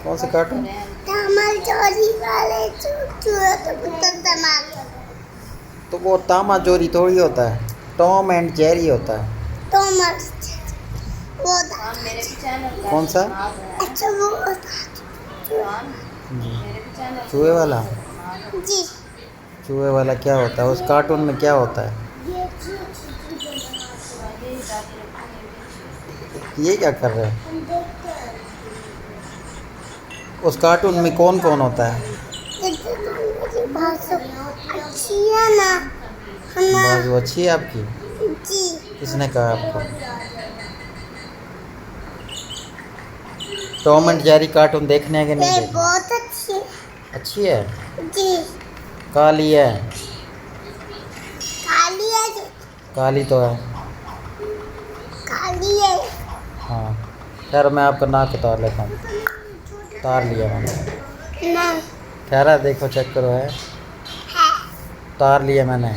कौन से कार्टून? तो वो तामा चोरी थोड़ी होता है, टॉम एंड जेरी होता है। कौन सा? अच्छा वो चूहे वाला? जी चूहे वाला क्या होता है? उस कार्टून में क्या होता है? ये क्या कर रहे हैं? उस कार्टून में कौन कौन होता है? अच्छी है ना बाजू अच्छी है आपकी? जी किसने कहा आपको? टॉम एंड जेरी कार्टून देखने के नहीं ये देखने? बहुत अच्छी है अच्छी है? जी काली है? काली है जी काली तो है। काली है हाँ, खैर मैं आपका नाक उतार लेता हूँ। उतार लिया मैंने। ना खैर देखो, चेक करो, है है उतार लिया मैंने।